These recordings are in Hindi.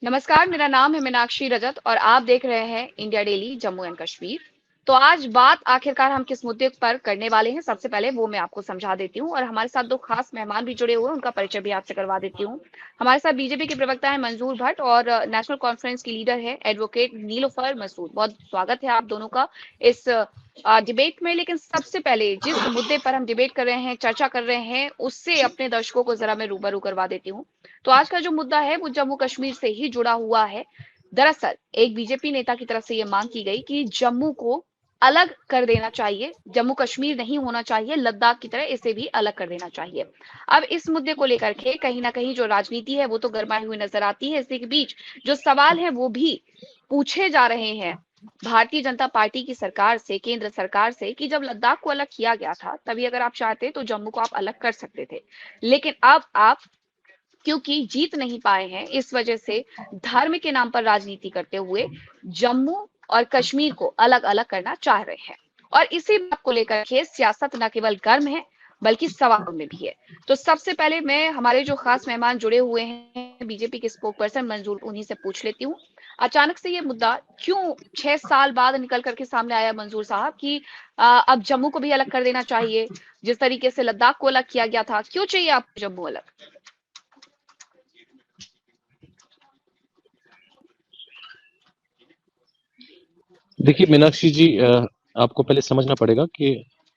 नमस्कार, मेरा नाम है मीनाक्षी रजत और आप देख रहे हैं India daily Jammu and Kashmir. तो आज बात आखिरकार हम किस मुद्दे पर करने वाले हैं, सबसे पहले वो मैं आपको समझा देती हूँ और हमारे साथ दो खास मेहमान भी जुड़े हुए हैं, उनका परिचय भी आपसे करवा देती हूँ। हमारे साथ बीजेपी के प्रवक्ता है मंजूर भट्ट और नेशनल कॉन्फ्रेंस की लीडर है एडवोकेट नीलोफर मसूद। बहुत स्वागत है आप दोनों का इस डिबेट में। लेकिन सबसे पहले जिस मुद्दे पर हम डिबेट कर रहे हैं, चर्चा कर रहे हैं, उससे अपने दर्शकों को जरा मैं रूबरू करवा देती हूँ। तो आज का जो मुद्दा है वो जम्मू कश्मीर से ही जुड़ा हुआ है। दरअसल एक बीजेपी नेता की तरफ से ये मांग की गई कि जम्मू को अलग कर देना चाहिए, जम्मू कश्मीर नहीं होना चाहिए, लद्दाख की तरह इसे भी अलग कर देना चाहिए। अब इस मुद्दे को लेकर के कहीं ना कहीं जो राजनीति है वो तो गरमाई हुई नजर आती है। इसी के बीच जो सवाल है वो भी पूछे जा रहे हैं भारतीय जनता पार्टी की सरकार से, केंद्र सरकार से, कि जब लद्दाख को अलग किया गया था तभी अगर आप चाहते तो जम्मू को आप अलग कर सकते थे, लेकिन अब आप क्योंकि जीत नहीं पाए हैं, इस वजह से धर्म के नाम पर राजनीति करते हुए जम्मू और कश्मीर को अलग अलग करना चाह रहे हैं। और इसी बात को लेकर के सियासत न केवल गर्म है बल्कि सवालों में भी है। तो सबसे पहले मैं हमारे जो खास मेहमान जुड़े हुए हैं बीजेपी के स्पोक पर्सन मंजूर, उन्हीं से पूछ लेती हूँ। अचानक से ये मुद्दा क्यों 6 साल बाद निकल करके सामने आया मंजूर साहब कि अब जम्मू को भी अलग कर देना चाहिए, जिस तरीके से लद्दाख को अलग किया गया था, क्यों चाहिए आपको जम्मू अलग? देखिए मीनाक्षी जी, आपको पहले समझना पड़ेगा कि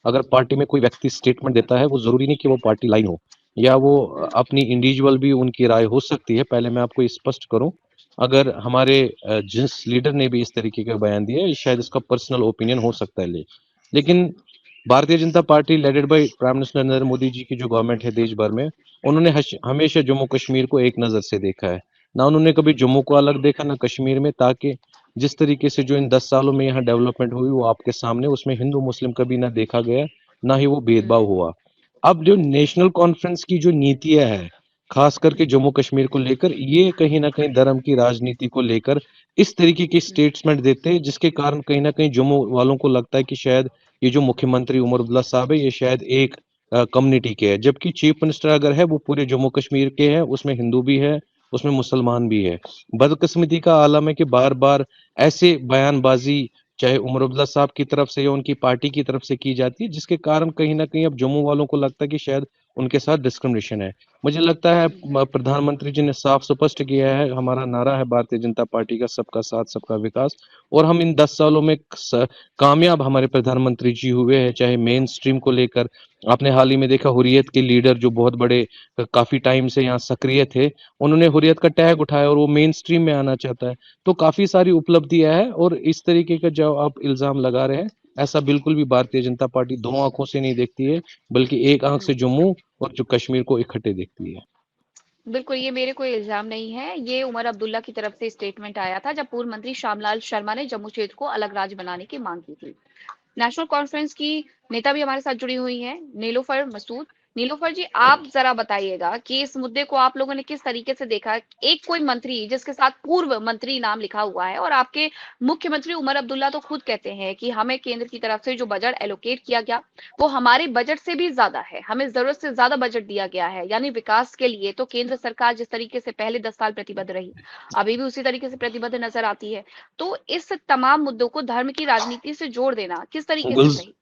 अगर पार्टी में कोई व्यक्ति स्टेटमेंट देता है, वो जरूरी नहीं कि वो पार्टी लाइन हो, या वो अपनी इंडिविजुअल भी उनकी राय हो सकती है। पहले मैं आपको ये स्पष्ट करूं, अगर हमारे जिस लीडर ने भी इस तरीके का बयान दिया है, शायद इसका पर्सनल ओपिनियन हो सकता है, लेकिन Bharatiya Janata Party leaded by prime minister Narendra Modi ji की जो गवर्नमेंट है देश भर में, उन्होंने हमेशा जम्मू कश्मीर को एक नजर से देखा है। ना उन्होंने कभी जम्मू को अलग देखा, ना कश्मीर में, ताकि जिस तरीके से जो इन 10 सालों में यहाँ डेवलपमेंट हुई वो आपके सामने, उसमें हिंदू मुस्लिम कभी ना देखा गया, ना ही वो भेदभाव हुआ। अब जो नेशनल कॉन्फ्रेंस की जो नीतियां है, खास करके जम्मू कश्मीर को लेकर, ये कहीं ना कहीं धर्म की राजनीति को लेकर इस तरीके की स्टेटमेंट देते हैं, जिसके कारण कहीं ना कहीं जम्मू वालों को लगता है कि शायद ये जो मुख्यमंत्री उमर अब्दुल्ला साहब है, ये शायद एक कम्युनिटी के है, जबकि चीफ मिनिस्टर अगर है वो पूरे जम्मू कश्मीर के हैं, उसमें हिंदू भी है, उसमें मुसलमान भी है। बदकिस्मती का आलम है कि बार बार ऐसे बयानबाजी चाहे उमर अब्दुल्ला साहब की तरफ से या उनकी पार्टी की तरफ से की जाती है, जिसके कारण कहीं ना कहीं अब जम्मू वालों को लगता है कि शायद उनके साथ डिस्क्रिमिनेशन है। मुझे लगता है प्रधानमंत्री जी ने साफ स्पष्ट किया है, हमारा नारा है भारतीय जनता पार्टी का, सबका साथ सबका विकास। और हम इन 10 सालों में कामयाब हमारे प्रधानमंत्री जी हुए हैं, चाहे मेन स्ट्रीम को लेकर। आपने हाल ही में देखा, हुर्रियत के लीडर जो बहुत बड़े काफी टाइम से यहाँ सक्रिय थे, उन्होंने हुर्रियत का टैग उठाया और वो मेन स्ट्रीम में आना चाहता है। तो काफी सारी उपलब्धियां है, और इस तरीके का जो आप इल्जाम लगा रहे हैं, ऐसा बिल्कुल भी भारतीय जनता पार्टी दो आंखों से नहीं देखती है, बल्कि एक आंख से जम्मू और जो कश्मीर को इकट्ठे देखती है। बिल्कुल, ये मेरे कोई इल्जाम नहीं है। ये उमर अब्दुल्ला की तरफ से स्टेटमेंट आया था जब पूर्व मंत्री श्यामलाल शर्मा ने जम्मू क्षेत्र को अलग राज्य बनाने की मांग की थी। नेशनल कॉन्फ्रेंस की नेता भी हमारे साथ जुड़ी हुई हैं, नीलोफर मसूद। नीलोफर जी, आप जरा बताइएगा कि इस मुद्दे को आप लोगों ने किस तरीके से देखा? एक कोई मंत्री जिसके साथ पूर्व मंत्री नाम लिखा हुआ है, और आपके मुख्यमंत्री उमर अब्दुल्ला तो खुद कहते हैं कि हमें केंद्र की तरफ से जो बजट एलोकेट किया गया वो हमारे बजट से भी ज्यादा है, हमें जरूरत से ज्यादा बजट दिया गया है। यानी विकास के लिए तो केंद्र सरकार जिस तरीके से पहले 10 साल प्रतिबद्ध रही, अभी भी उसी तरीके से प्रतिबद्ध नजर आती है। तो इस तमाम मुद्दों को धर्म की राजनीति से जोड़ देना किस तरीके से गुल सही?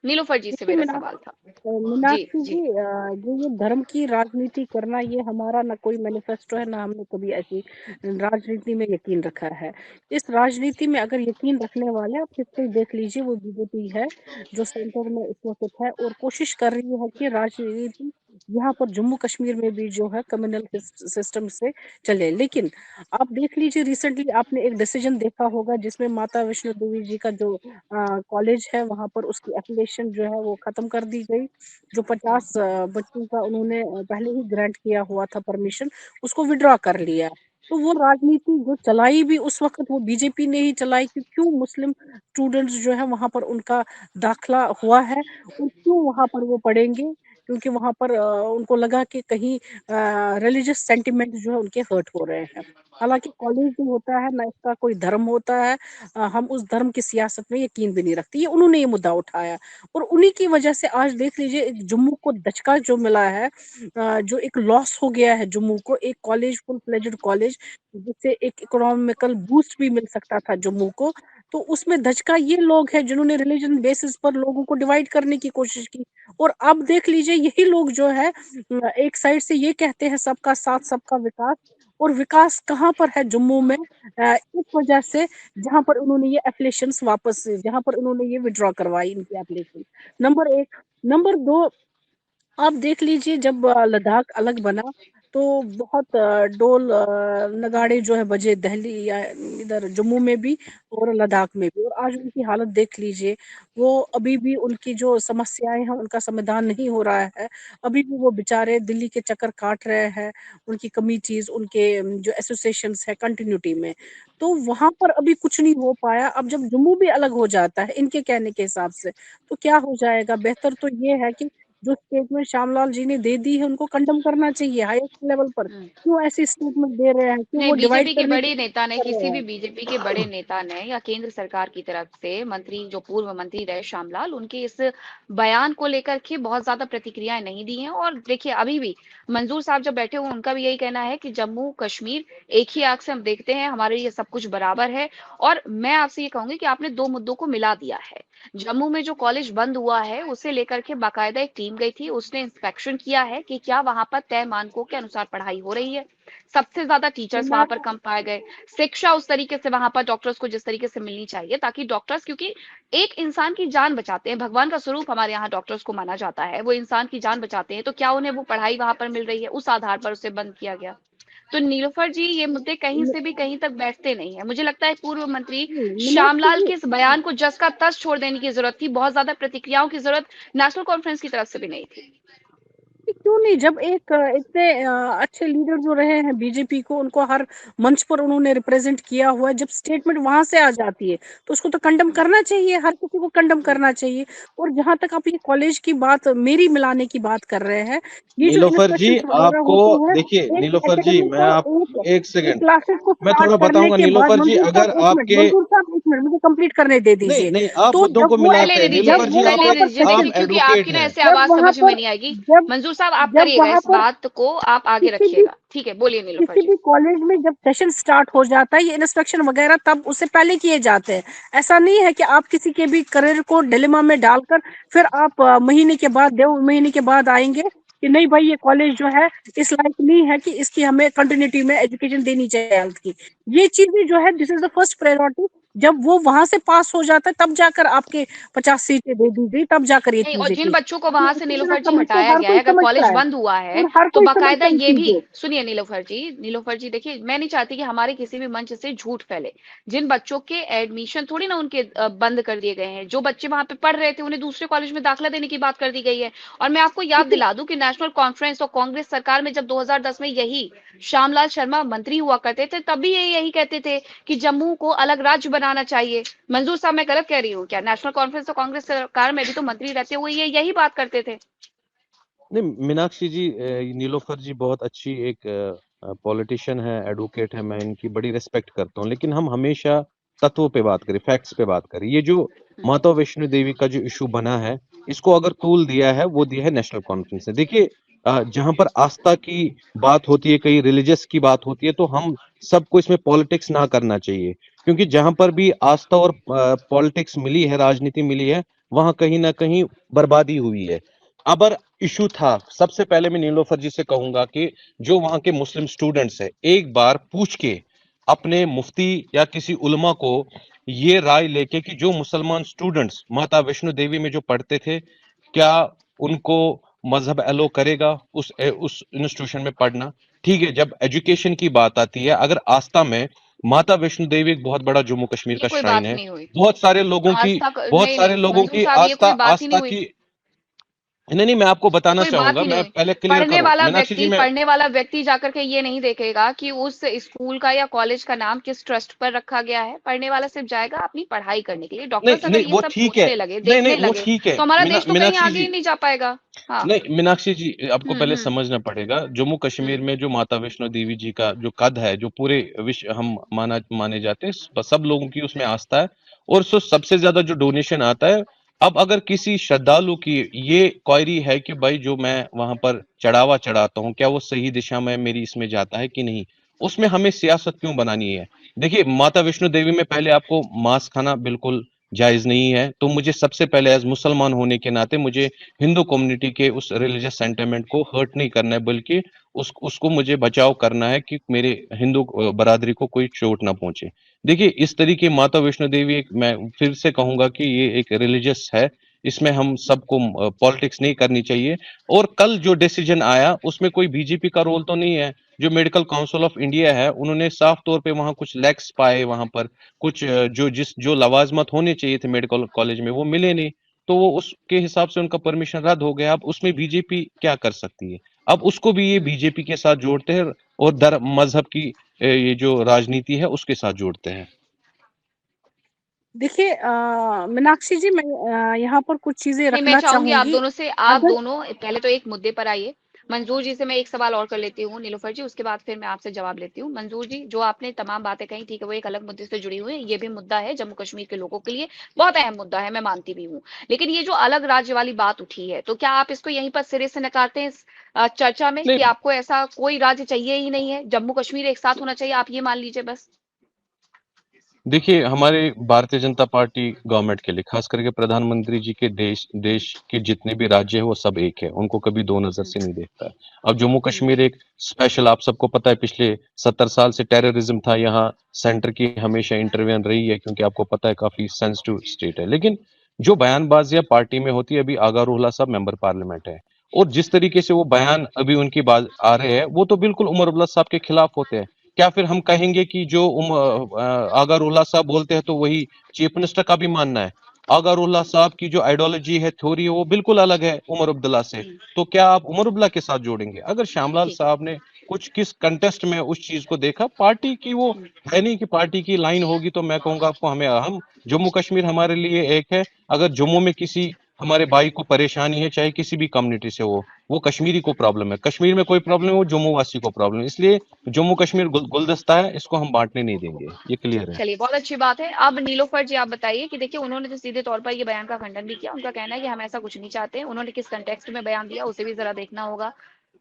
नीलोफर जी से देखिए मेरा सवाल था। जी मीनाक्षी जी, जी। ये धर्म की राजनीति करना ये हमारा ना कोई मैनिफेस्टो है, ना हमने कभी ऐसी राजनीति में यकीन रखा है। इस राजनीति में अगर यकीन रखने वाले आप हिस्ट्री देख लीजिए, वो बीजेपी है जो सेंटर में इस वक्त है और कोशिश कर रही है कि राजनीति यहाँ पर जम्मू कश्मीर में भी जो है कम्युनल सिस्टम से चले। लेकिन आप देख लीजिए, रिसेंटली आपने एक डिसीजन देखा होगा जिसमें माता वैष्णो देवी जी का जो कॉलेज है वहां पर उसकी एफिलिएशन जो है वो खत्म कर दी गई। जो 50 बच्चों का उन्होंने पहले ही ग्रांट किया हुआ था परमिशन, उसको विड्रॉ कर लिया। तो वो राजनीति जो चलाई भी उस वक्त वो बीजेपी ने ही चलाई कि क्यों मुस्लिम स्टूडेंट्स जो है वहां पर उनका दाखला हुआ है और क्यों वहां पर वो पढ़ेंगे। क्योंकि वहाँ पर उनको लगा कि कहीं रिलीजियस सेंटिमेंट जो है उनके हर्ट हो रहे हैं। हालाँकि कॉलेज जो होता है ना, इसका कोई धर्म होता है, हम उस धर्म की सियासत में यकीन भी नहीं रखते। ये उन्होंने ये मुद्दा उठाया और उन्हीं की वजह से आज देख लीजिए एक जम्मू को दचका जो मिला है, जो एक लॉस हो गया है जम्मू को, एक कॉलेज फुल फ्लेजेड कॉलेज जिससे एक इकोनॉमिकल बूस्ट भी मिल सकता था जम्मू को, तो उसमें धचका ये लोग हैं जिन्होंने रिलीजन बेसिस पर लोगों को डिवाइड करने की कोशिश की। और अब देख लीजिए यही लोग जो है एक साइड से ये कहते हैं सबका साथ सबका विकास, और विकास कहाँ पर है जम्मू में, इस वजह से जहां पर उन्होंने ये एप्लीकेशंस वापस, जहां पर उन्होंने ये विड्रॉ करवाई इनकी एप्लीकेशन। नंबर एक। नंबर दो, आप देख लीजिए जब लद्दाख अलग बना तो बहुत ढोल नगाड़े जो है बजे दिल्ली या इधर जम्मू में भी और लद्दाख में भी, और आज उनकी हालत देख लीजिए। वो अभी भी उनकी जो समस्याएं हैं उनका समाधान नहीं हो रहा है। अभी भी वो बेचारे दिल्ली के चक्कर काट रहे हैं, उनकी कमिटीज, उनके जो एसोसिएशंस है कंटिन्यूटी में। तो वहां पर अभी कुछ नहीं हो पाया। अब जब जम्मू भी अलग हो जाता है इनके कहने के हिसाब से, तो क्या हो जाएगा? बेहतर तो ये है कि जो स्टेटमेंट श्यामलाल जी ने दे दी है उनको कंडम करना चाहिए हाईएस्ट लेवल पर। हम्म। क्यों ऐसी स्टेटमेंट दे रहे हैं? क्यों नहीं, वो डिवाइड बीजेपी के करने की बड़े नेता कोशिश ने, कर किसी रहे भी हैं? बीजेपी के बड़े नेता ने या केंद्र सरकार की तरफ से मंत्री, जो पूर्व मंत्री रहे श्यामलाल, उनके इस बयान को लेकर के बहुत ज्यादा प्रतिक्रियाएं नहीं दी हैं। और देखिए अभी भी मंजूर साहब जब बैठे हुए, उनका भी यही कहना है कि जम्मू कश्मीर एक ही आंख से हम देखते हैं, हमारे लिए सब कुछ बराबर है। और मैं आपसे ये कहूंगी कि आपने दो मुद्दों को मिला दिया है। जम्मू में जो कॉलेज बंद हुआ है उसे लेकर के बाकायदा एक टीम गई थी, उसने इंस्पेक्शन किया है कि क्या वहां पर तय मानकों के अनुसार पढ़ाई हो रही है। सबसे ज्यादा तो टीचर्स मैं वहां पर कम पाए गए, शिक्षा उस तरीके से वहां पर डॉक्टर्स को जिस तरीके से मिलनी चाहिए, ताकि डॉक्टर्स, क्योंकि एक इंसान की जान बचाते हैं, भगवान का स्वरूप हमारे यहाँ डॉक्टर्स को माना जाता है, वो इंसान की जान बचाते हैं, तो क्या उन्हें वो पढ़ाई वहां पर मिल रही है? उस आधार पर उसे बंद किया गया। तो नीलोफर जी, ये मुद्दे कहीं से भी कहीं तक बैठते नहीं है। मुझे लगता है पूर्व मंत्री मीनाक्षी श्यामलाल जी, के इस बयान को जस का तस छोड़ देने की जरूरत थी, बहुत ज्यादा प्रतिक्रियाओं की जरूरत नेशनल कॉन्फ्रेंस की तरफ से भी नहीं थी। क्यों नहीं? जब एक इतने अच्छे लीडर जो रहे हैं बीजेपी को, उनको हर मंच पर उन्होंने रिप्रेजेंट किया हुआ है, जब स्टेटमेंट वहां से आ जाती है तो उसको तो कंडम करना चाहिए, हर किसी को कंडम करना चाहिए। और जहां तक आप ये कॉलेज की बात मेरी मिलाने की बात कर रहे हैं, ये जो नीलोफर जी, इंस्पेक्शन वगैरह आपको होती है, देखिए, एक नीलोफर जी, एकेडमी मैं को, आप एक एक सेकंड, क्लासेस को मैं स्टार्ट थोड़ा करने बताऊंगा के बाद, नीलोफर जी, मंजूर अगर साहब एक मिनट, आपके मंजूर साहब एक मिनट, मुझे कंप्लीट करने दे नहीं दीजिए। नहीं, आप तो मुद्दों जब को वो कर मिलाते हैं लेने दीजिए, नीलोफर जब जी, वो कर वहां आप लेने पर दीजिए। आप देखिए, सेशन, क्योंकि एडवोकेट आपकी ना हैं। ऐसे जब आवाज वहां समझ में पर नहीं आएगी। जब मंजूर साहब, आप जब करिएगा, वहां इस पर बात को आप आगे किसी भी रखिएगा। ठीक है, बोलिए नीलोफर किसी जी। भी कॉलेज में जब सेशन स्टार्ट हो जाता है, ये इंस्पेक्शन वगैरह तब उससे पहले किए जाते हैं। ऐसा नहीं है कि आप किसी के भी करियर को डिलेमा में डालकर फिर आप महीने के बाद, 2 महीने के बाद आएंगे कि नहीं भाई ये कॉलेज जो है इस लायक नहीं है कि इसकी हमें कंटिन्यूटी में एजुकेशन देनी चाहिए हेल्थ की। ये चीजें जो है, this is the first priority. जब वो वहां से पास हो जाता है तब जाकर आपके 50 सीटें दे दी गई, तब जाकर ये नहीं, और चीजें जिन की। बच्चों को ये वहां से अच्छी तरह नीलोफर जी समझते, हटाया हर गया कोई है, अगर समझता कॉलेज है बंद हुआ है, और हर तो कोई बाकायदा समझता है इन ये भी, चीजों। सुनिए नीलोफर जी, नीलोफर जी, देखिए मैं नहीं चाहती कि हमारे किसी भी मंच से झूठ फैले। जिन बच्चों के एडमिशन थोड़ी ना उनके बंद कर दिए गए हैं, जो बच्चे वहां पे पढ़ रहे थे उन्हें दूसरे कॉलेज में दाखिला देने की बात कर दी गई है। और मैं आपको याद किसी दिला दूं कि नेशनल कॉन्फ्रेंस और कांग्रेस सरकार में जब 2010 में यही श्यामलाल शर्मा मंत्री हुआ करते थे, तब भी ये यही कहते थे कि जम्मू को अलग राज्य बनाना चाहिए। मंजूर साहब, मैं गलत कह रही हूँ क्या? नेशनल कॉन्फ्रेंस और कांग्रेस सरकार में भी तो मंत्री रहते हुए ये यही बात करते थे। नहीं, मीनाक्षी जी, नीलोफर जी बहुत अच्छी एक पॉलिटिशियन है, एडवोकेट है, मैं इनकी बड़ी रिस्पेक्ट करता हूँ, लेकिन हम हमेशा तत्वों पे बात करें, फैक्ट्स पे बात करें। ये जो माता वैष्णो देवी का जो इशू बना है, इसको अगर तूल दिया है, वो दिया है नेशनल कॉन्फ्रेंस ने। देखिए, जहां पर आस्था की बात होती है, कहीं रिलीजियस की बात होती है, तो हम सबको इसमें पॉलिटिक्स ना करना चाहिए, क्योंकि जहां पर भी आस्था और पॉलिटिक्स मिली है, राजनीति मिली है, वहां कहीं ना कहीं बर्बादी हुई है। अगर इशू था, सबसे पहले मैं नीलोफर जी से कहूंगा कि जो वहां के मुस्लिम स्टूडेंट्स है, एक बार पूछ के अपने मुफ्ती या किसी उलमा को ये राय लेके कि जो मुसलमान स्टूडेंट्स माता वैष्णो देवी में जो पढ़ते थे, क्या उनको मजहब एलो करेगा उस इंस्टीट्यूशन में पढ़ना। ठीक है, जब एजुकेशन की बात आती है, अगर आस्था में, माता वैष्णो देवी एक बहुत बड़ा जम्मू कश्मीर ये का कोई श्राइन बात ही है, नहीं हुई। बहुत सारे लोगों की आज तक बहुत नहीं सारे नहीं लोगों मंजूर की साहब, ये आस्था कोई बात ही नहीं आस्था हुई। की नहीं, मैं आपको तो बताना कोई बात चाहूंगा, ही मैं नहीं। पहले क्लियर करूं मीनाक्षी जी। मैं पढ़ने वाला व्यक्ति जाकर के ये नहीं देखेगा कि उस स्कूल का या कॉलेज का नाम किस ट्रस्ट पर रखा गया है। पढ़ने वाला सिर्फ जाएगा अपनी पढ़ाई करने के लिए। डॉक्टर्स नहीं अगर नहीं, ये वो सब ठीक है। सोचने लगे, नहीं देखने नहीं, वो लगे, ठीक है तो हमारा देश तो कहीं मीनाक्षी आगे ही जी। नहीं जा पाएगा। हाँ। नहीं मीनाक्षी जी, आपको पहले हुँ। समझना पड़ेगा, जम्मू कश्मीर हुँ। में जो माता वैष्णो देवी जी का जो कद है, जो पूरे विश्व हम माने जाते हैं, सब लोगों की उसमें आस्था है। और सबसे ज्यादा जो डोनेशन आता है, अब अगर किसी श्रद्धालु की ये क्वेरी है कि भाई जो मैं वहां पर चढ़ावा चढ़ाता हूँ, क्या वो सही दिशा में मेरी इसमें जाता है कि नहीं, उसमें हमें सियासत क्यों बनानी है। देखिए, माता वैष्णो देवी में पहले आपको मांस खाना बिल्कुल जायज नहीं है, तो मुझे सबसे पहले एज मुसलमान होने के नाते मुझे हिंदू कम्युनिटी के उस रिलीजियस सेंटिमेंट को हर्ट नहीं करना है, बल्कि उसको मुझे बचाव करना है कि मेरे हिंदू बरादरी को कोई चोट ना पहुंचे। देखिए, इस तरीके माता वैष्णो देवी एक, मैं फिर से कहूंगा कि ये एक रिलीजियस है, इसमें हम सबको पॉलिटिक्स नहीं करनी चाहिए। और कल जो डिसीजन आया उसमें कोई बीजेपी का रोल तो नहीं है। जो मेडिकल काउंसिल ऑफ इंडिया है, उन्होंने साफ तौर पे वहां कुछ लैक्स पाए, वहां पर कुछ जो लवाजमत होने चाहिए थे मेडिकल कॉलेज में, वो मिले नहीं। तो वो उसके हिसाब से उनका परमिशन रद्द हो गया। अब उसमें बीजेपी क्या कर सकती है। अब उसको भी ये बीजेपी के साथ जोड़ते हैं और धर्म मजहब की ये जो राजनीति है उसके साथ जोड़ते हैं। देखिए मीनाक्षी जी, मैं यहाँ पर कुछ चीजें नहीं, मैं रखना चाहूंगी आप चाहूंगी। दोनों से, आप अगर दोनों पहले तो एक मुद्दे पर आइए। मंजूर जी से मैं एक सवाल और कर लेती हूँ, नीलोफर जी, उसके बाद फिर मैं आपसे जवाब लेती हूँ। मंजूर जी, जो आपने तमाम बातें कही, ठीक है, वो एक अलग मुद्दे से जुड़ी हुई है। ये भी मुद्दा है जम्मू कश्मीर के लोगों के लिए, बहुत अहम मुद्दा है, मैं मानती भी हूँ। लेकिन ये जो अलग राज्य वाली बात उठी है, तो क्या आप इसको यहीं पर सिरे से नकारते हैं इस चर्चा में, कि नहीं, आपको ऐसा कोई राज्य चाहिए ही नहीं है, जम्मू कश्मीर एक साथ होना चाहिए, आप ये मान लीजिए बस? देखिए, हमारे भारतीय जनता पार्टी गवर्नमेंट के लिए, खास करके प्रधानमंत्री जी के देश देश के जितने भी राज्य हैं वो सब एक है, उनको कभी दो नजर हम्म। से नहीं देखता है। अब जम्मू हम्म। कश्मीर एक स्पेशल, आप सबको पता है, पिछले 70 साल से टेररिज्म था यहाँ, सेंटर की हमेशा इंटरवेन रही है, क्योंकि आपको पता है काफी सेंसिटिव स्टेट है। लेकिन जो बयानबाजियां पार्टी में होती है, अभी आगा रोहला साहब मेंबर पार्लियामेंट है, और जिस तरीके से वो बयान अभी उनकी बात आ रहे हैं, वो तो बिल्कुल उमर अब्दुल्ला साहब के खिलाफ होते हैं। क्या फिर हम कहेंगे कि जो आगा रोहला साहब बोलते हैं तो वही चीफ मिनिस्टर का भी मानना है? आगा रोहला साहब की जो आइडियोलॉजी है, थ्योरी है, वो बिल्कुल अलग है उमर अब्दुल्ला से। हम्म। तो क्या आप उमर अब्दुल्ला के साथ जोड़ेंगे? अगर श्यामलाल ठीक है। साहब ने कुछ किस कंटेस्ट में उस चीज को देखा, पार्टी की वो हम्म। है नहीं कि पार्टी की लाइन होगी, तो मैं कहूंगा आपको, हमें हम जम्मू कश्मीर हमारे लिए एक है। अगर जम्मू में किसी हमारे भाई को परेशानी है, चाहे किसी भी कम्युनिटी से हो, वो कश्मीरी को प्रॉब्लम है, कश्मीर में कोई प्रॉब्लम है, वो जम्मू वासी को प्रॉब्लम है। इसलिए जम्मू कश्मीर गुलदस्ता है, इसको हम बांटने नहीं देंगे, ये क्लियर है। चलिए, बहुत अच्छी बात है। अब नीलोफर जी, आप बताइए कि देखिए, उन्होंने तो सीधे तौर पर ये बयान का खंडन भी किया। उनका कहना है कि हम ऐसा कुछ नहीं चाहते। उन्होंने किस कंटेक्स्ट में बयान दिया, उसे भी जरा देखना होगा।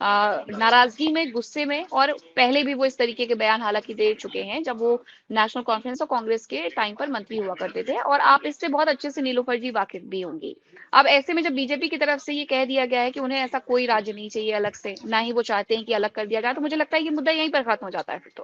नाराजगी में, गुस्से में, और पहले भी वो इस तरीके के बयान हालांकि दे चुके हैं, जब वो नेशनल कॉन्फ्रेंस और कांग्रेस के टाइम पर मंत्री हुआ करते थे, और आप इससे बहुत अच्छे से नीलोफर जी वाकिफ भी होंगी। अब ऐसे में जब बीजेपी की तरफ से ये कह दिया गया है कि उन्हें ऐसा कोई राज्य नहीं चाहिए अलग से, ना ही वो चाहते हैं कि अलग कर दिया जाए, तो मुझे लगता है ये मुद्दा यहीं पर खत्म हो जाता है फिर तो।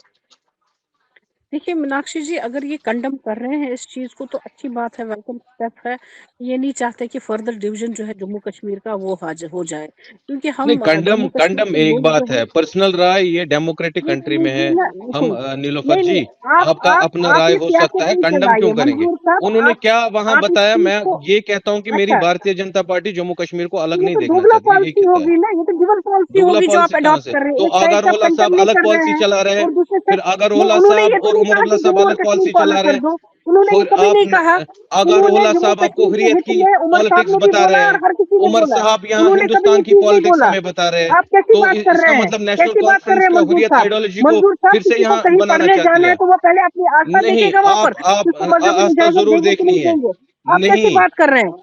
देखिए मीनाक्षी जी, अगर ये कंडम कर रहे हैं इस चीज को तो अच्छी बात है, वेलकम स्टेप है। ये नहीं चाहते कि फर्दर डिवीजन जो है जम्मू कश्मीर का वो हो जाए, क्योंकि नहीं, हम कंडम जम्मू कश्मीर कंडम के एक लोग जो बात है। है, पर्सनल राय ये डेमोक्रेटिक नहीं कंट्री में नहीं है। नहीं, ना हम नहीं नीलोफर नहीं जी, नहीं, आप आपका आप अपना आप राय ये हो सकता सियासत है, नहीं कंडम चलाइए क्यों करेंगे? मंजूर साहब। उन्होंने आप क्या वहां आप इस बताया? चीज मैं को। ये कहता हूं कि मेरी अच्छा, भारतीय जनता पार्टी जम्मू कश्मीर को अलग ये नहीं तो देखना दोगला चाहती, यही पॉलिसी कहता है। होगी ना, ये तो डबल पॉलिसी दुगला होगी जो आप पॉलिसी कहाँ अडॉप्ट से? कर रहे तो हैं। एक आगा साइड से आप रोहला साहब कंडम नहीं अलग कर रहे पॉलिसी हैं चला रहे हैं, और दूसरे फिर साइड आगा नहीं, रोहला उन्होंने ये साहब तो और नहीं उमर कहा अब्दुल्ला कि साहब जम्मू और अलग कश्मीर पॉलिसी को अलग चला रहे कर हैं। दो। उन्होंने ये और कभी नहीं कहा। आगा उन्होंने रोहला जम्मू साहब आपको कश्मीर के हुर्रियत हित की में उमर साहब पॉलिटिक्स ने भी बता बोला रहे और हैं। हर किसी ने उमर बोला। साहब यहाँ उन्होंने कभी ये हिंदुस्तान की चीज नहीं पॉलिटिक्स बोला। हमें बता रहे हैं। आप कैसी तो बात कर इसका रहे हैं, मतलब नेशनल कैसी बात कर रहे कॉन्फ्रेंस हैं क्या मंजूर हुर्रियत साहब? आइडियोलॉजी को मंजूर साहब, फिर से किसी को यहाँ कहीं बनाना पढ़ने चाहती जाना है है? तो वो पहले अपनी आस्था नहीं, देखेगा वहां पर, आप किसको मजहबी आस्था इजाजत जरूर देंगे कि देखनी नहीं है। देंगे। आप कैसी नहीं, बात कर रहे हैं?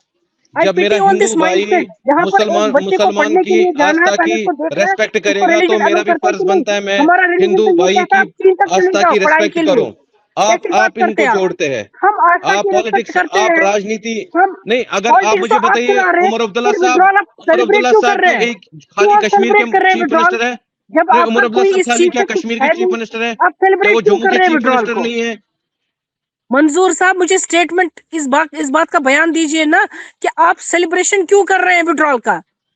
आई जब पिटी मेरा ऑन हिंदू दिस भाई माइंडसेट, जहाँ पर एक मुसलमान बच्चे को मुसलमान पढ़ने के की लिए जाना है, आस्था पहले की उसको देखना है रेस्पेक्ट उसको करेगा, तो रिलीजन मेरा अलाउ भी करते हैं फर्ज कि नहीं। बनता है, मैं हमारा रिलीजन हिंदू तो ये भाई कहता है की आप चीन तक चले आस्था जाओ की पढ़ाई रिस्पेक्ट के लिए। करूं। कैसी बात आप करते इनको हैं आप? जोड़ते हैं। हम आस्था आप की रिस्पेक्ट पॉलिटिक्स, करते आप हैं। राजनीति। हम नहीं, अगर आप पॉलिटिक्स तो मुझे आप बताइए, चला रहे हैं, उमर अब्दुल्ला फिर साहब, विड्रॉल आप उमर सेलिब्रेट अब्दुल्ला क्यों साहब कर की रहे हैं? एक क्यों खाली आप कश्मीर के सेलिब्रेट कर रहे हैं चीफ विड्रॉल? मिनिस्टर है? जब नहीं, उमर आपका अब्दुल्ला कोई साहब इस खाली चीज क्या से कुछ कश्मीर के है चीफ नहीं, मिनिस्टर है? आप क्या सेलिब्रेट वो क्यों जम्मू कर के रहे हैं चीफ विड्रॉल मिनिस्टर को? नहीं है? मंजूर साहब, मुझे स्टेटमेंट इस बात का बयान दीजिए ना कि आप सेलिब्रेशन क्यों कर रहे हैं विड्रॉल का?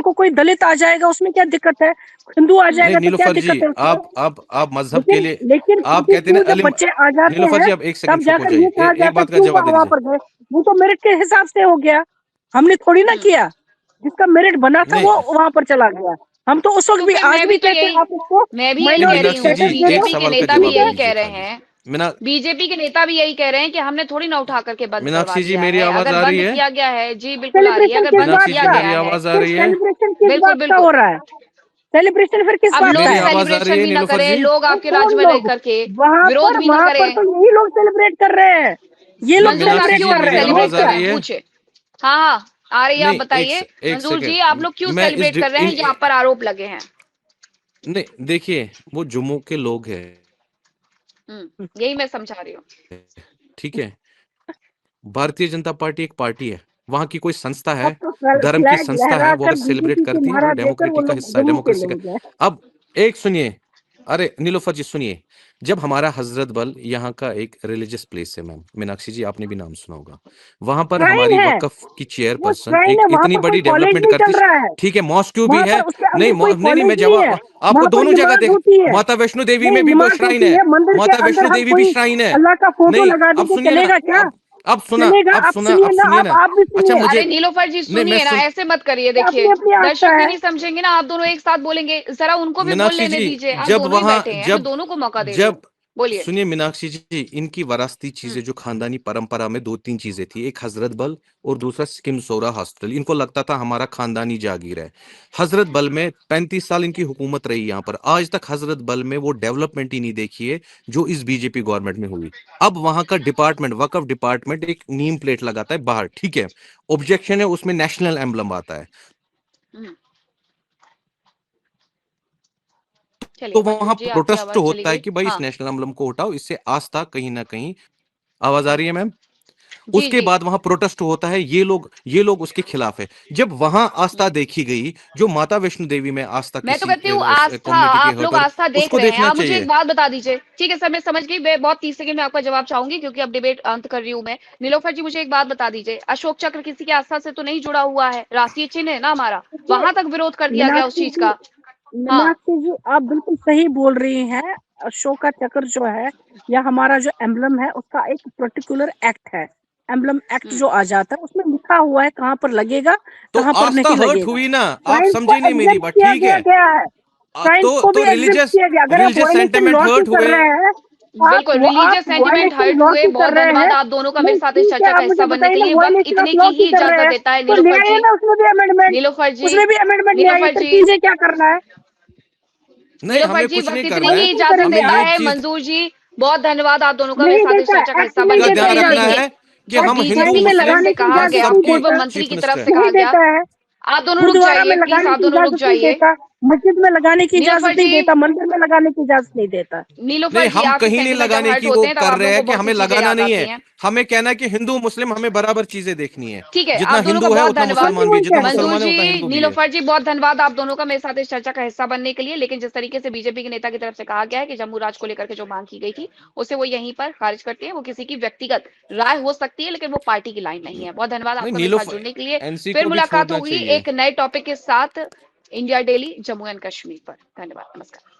कल को कोई दलित आ जाएगा उसमें क्या दिक्कत है, हिंदू आ नहीं जाएगा तो क्या नीलोफर जी, दिक्कत है उसमें? आप मजहब के लेकिन लिए लेकिन आप क्यों कहते हैं ना जब बच्चे आ जाते नीलोफर जी, हैं आप एक तब सेकंड चुप हो जाकर ये जाइए, कहा एक जाता है बात का क्यों जवाब दे वहां दीजिए। पर गए, वो तो मेरिट के हिसाब से हो गया, हमने थोड़ी ना किया, जिसका मेरिट बना था नहीं वो वहां पर चला गया। हम तो उस वक्त तो भी फिर आज मैं भी भी तो कहते हैं यही आप उसको मैं भी यही कह माइनॉरिटी रही हूँ, मीनाक्षी जी स्टेटस दे एक दो। बीजेपी के सवाल का नेता भी जवाब यही दीजिए कह रहे खाली। हैं, मीना बीजेपी के नेता भी यही कह रहे हैं कि हमने थोड़ी ना उठा करके बंद करवा मीनाक्षी जी दिया मेरी है। आवाज अगर आ रही बंद है? किया गया है, जी बिल्कुल आ रही है, सेलिब्रेशन अगर किस बंद बात मीनाक्षी किया जी का? मेरी गया है, आवाज आ फिर रही है? सेलिब्रेशन किस बिल्कुल बात का बिल्कुल। हो रहा है? सेलिब्रेशन फिर किस अब बात का लोग मेरी है? आवाज आ रही सेलिब्रेशन है भी ना नीलोफर करें, जी? लोग तो आपके राज्य कौन में रह लोग करके वहां विरोध भी ना पर करें। तो यही लोग सेलिब्रेट कर रहे हैं। ये लोग नहीं मंजूर साहब मीनाक्षी सेलिब्रेट क्यों जी कर रहे मेरी हैं सेलिब्रेट आवाज और आ कर क्या? रहे रही हैं, है? पूछे। हाँ हाँ, आ रही है, आप नहीं बताइए एक मंजूर जी, आप सेकंड लोग क्यों मैं सेलिब्रेट कर रहे हैं जो आप पर आरोप लगे हैं? नहीं देखिए वो जम्मू के लोग हैं, यही मैं समझा रही हूँ। ठीक है। भारतीय जनता पार्टी एक पार्टी है, वहां की कोई संस्था अब है, तो धर्म की फ्लैग संस्था है, लहरा वो कर अगर सेलिब्रेट बीजेपी के करती है वो नारा देकर वो डेमोक्रेटिक का लोग हिस्सा है, जम्मू के डेमोक्रेसी का। लोग हैं। अब एक सुनिए, अरे नीलोफर जी सुनिए, जब हमारा हजरत बल यहाँ का एक रिलीजियस प्लेस है मैम, मीनाक्षी जी आपने भी नाम सुना होगा, वहां पर श्राइन हमारी है, वक्फ की वो चेयरपर्सन श्राइन एक है, वहां इतनी पर कोई बड़ी कॉलेज डेवलपमेंट नहीं करती, चल रहा है। ठीक है मॉस्क्यू भी वहां है। पर उसके नहीं अंदर कोई नहीं कॉलेज नहीं है। जवाब आपको वहां पर दोनों जगह नमाज देख, होती है। माता वैष्णो देवी नहीं, में भी वो नमाज श्राइन होती है, है मंदिर के माता अंदर। वैष्णो हम देवी भी कोई श्राइन है। अल्लाह का फोटो नहीं लगा अब देंगे सुनिए ना, चलेगा क्या? अब सुना, चलेगा? अब आप सुना, सुनिए अब ना, सुनिए ना। आप भी अच्छा सुनिए। मुझे अरे नीलोफर जी नहीं मैं सुनिए ना, सुन ऐसे मत करिए। ये अपनी देखिए अपनी आस्था दर्शक भी है। नहीं समझेंगे ना, आप दोनों एक साथ बोलेंगे, जरा उनको भी बोल मीनाक्षी लेने जी दीजिए। आप जब दोनों ही वहां बैठे हैं, मैं जब दोनों को मौका दे रही हूँ, जब बोलिए। सुनिए मीनाक्षी जी, इनकी विरासती चीजें जो खानदानी परंपरा में दो तीन चीजें थी, एक हजरत बल और दूसरा सिकिम सोरा हॉस्पिटल। इनको लगता था हमारा खानदानी जागीर है। हजरत बल में 35 साल इनकी हुकूमत रही, यहाँ पर आज तक हजरत बल में वो डेवलपमेंट ही नहीं देखी है जो इस बीजेपी गवर्नमेंट में हुई। अब वहां का डिपार्टमेंट, वक्फ डिपार्टमेंट एक नीम प्लेट लगाता है बाहर, ठीक है, ऑब्जेक्शन है उसमें नेशनल एम्बलम आता है, हम्म, तो चलिए वहां मंजूर जी, आपकी प्रोटेस्ट आवाज चली होता है गई। कि भाई इस हाँ नेशनल एम्बलम को हटाओ, इससे आस्था कहीं ना कहीं। आवाज आ रही है मैम? जी उसके जी। बाद वहां प्रोटेस्ट होता है, ये लोग उसके खिलाफ है। जब वहां आस्था देखी गई, जो माता वैष्णो देवी में आस्था मैं तो किसी कहती हूँ आस्था, कम्युनिटी के आप है लोग पर, आस्था देख उसको रहे हैं। देखना आप मुझे एक चाहिए। बात बता दीजिए। ठीक है सर, मैं समझ गई। मैं बहुत 30 सेकंड में आपका जवाब चाहूंगी क्योंकि अब डिबेट अंत कर रही हूँ मैं। नीलोफर जी मुझे एक बात बता दीजिए, अशोक चक्र किसी की आस्था से तो नहीं जुड़ा हुआ है, राष्ट्रीय चिन्ह है ना हमारा, देखिए वहां तक विरोध कर दिया गया उस मीनाक्षी चीज जी, का। हाँ मीनाक्षी जी आप बिल्कुल सही बोल रही हैं। अशोक का चक्र जो है या हमारा जो एम्बलम है उसका एक पर्टिकुलर एक्ट है। एम्बलम एक्ट हम्म, जो आ जाता है उसमें लिखा हुआ है कहाँ पर लगेगा, तो कहाँ पर आस्था नहीं हर्ट लगेगा। हुई ना, आप क्राइम्स को समझे नहीं मेरी एग्जिट बात, किया ठीक गया है। गया है। क्राइम्स को भी तो एग्जिट रिलीजियस किया गया। अगर आप रिलीजियस वायलेशन सेंटिमेंट लॉ की हर्ट कर हुए। रहे हैं, बिल्कुल आप religious sentiment violation hurt law हुए। की बहुत कर रहे धन्यवाद हैं। आप दोनों का नहीं मेरे साथ इस ठीक है, चर्चा का आप मुझे हिस्सा बनने के बताइए ना, लिए। वक्त वायलेशन ऑफ इतने लॉ की की ही कर रहे इजाजत हैं देता है तो ले नीलोफर आइए जी। ना उसमें भी अमेंडमेंट। नीलोफर जी, उसमें भी अमेंडमेंट ले आइए, नीलोफर फिर जी, कीजिए क्या करना है। नहीं नीलोफर हमें जी, कुछ वक्त नहीं इतनी करना की है, नहीं इजाजत हमें करेंगे देता आप। ये है। चीज मंजूर जी, बहुत धन्यवाद आप दोनों का मेरे नहीं साथ इस देता, चर्चा का एक्ट हिस्सा नहीं बन का के। देता ध्यान वहीं रखना इजाजत। देखिए, है कि जो हम एक्ट हिंदू साइन बीजेपी में की तरफ मुस्लिम लगाने से की कहा इजाजत गया, नहीं सबके पूर्व देता। मंत्री चीफ की तरफ मिनिस्टर से है। कहा नहीं गया। देता है। आप दोनों रुक गुरुद्वारा में जाइए प्लीज, लगाने आप की दोनों रुक इजाजत नहीं जाइए। देता। मस्जिद में लगाने की नीलोफर इजाजत नहीं जी, देता। मंदिर में लगाने की इजाजत नहीं देता। नीलोफर नहीं जी, हम आपके कहीं नहीं सेंटीमेंट जब लगाने हर्ट की होते वो हैं तब कर आप रहे लोगों हैं को कि बहुत सी हमें चीजें लगाना याद नहीं आती है, हैं। हमें कहना है कि हिंदू मुस्लिम हमें बराबर चीजें देखनी है। ठीक है, आप जितना दोनों का हिंदू है बहुत उतना धन्यवाद। हम भी मुसलमान भी है, वही जितना कह रहे हैं। मंजूर मुसलमान है उतना जी, हिंदू भी है। नीलोफर जी, बहुत धन्यवाद आप दोनों का मेरे साथ इस चर्चा का हिस्सा बनने के लिए। लेकिन जिस तरीके से बीजेपी के नेता की तरफ से कहा गया है कि जम्मू राज्य को लेकर के जो मांग की गई थी उसे वो यहीं पर खारिज करते हैं। वो किसी की व्यक्तिगत राय हो सकती है लेकिन वो पार्टी की लाइन नहीं है। बहुत धन्यवाद नहीं आपका मेरे नीलो साथ जुड़ने के लिए। एनसी फिर को भी मुलाकात छोड़ना होगी चाहिए। एक नए टॉपिक के साथ। India daily Jammu and Kashmir पर। धन्यवाद, नमस्कार।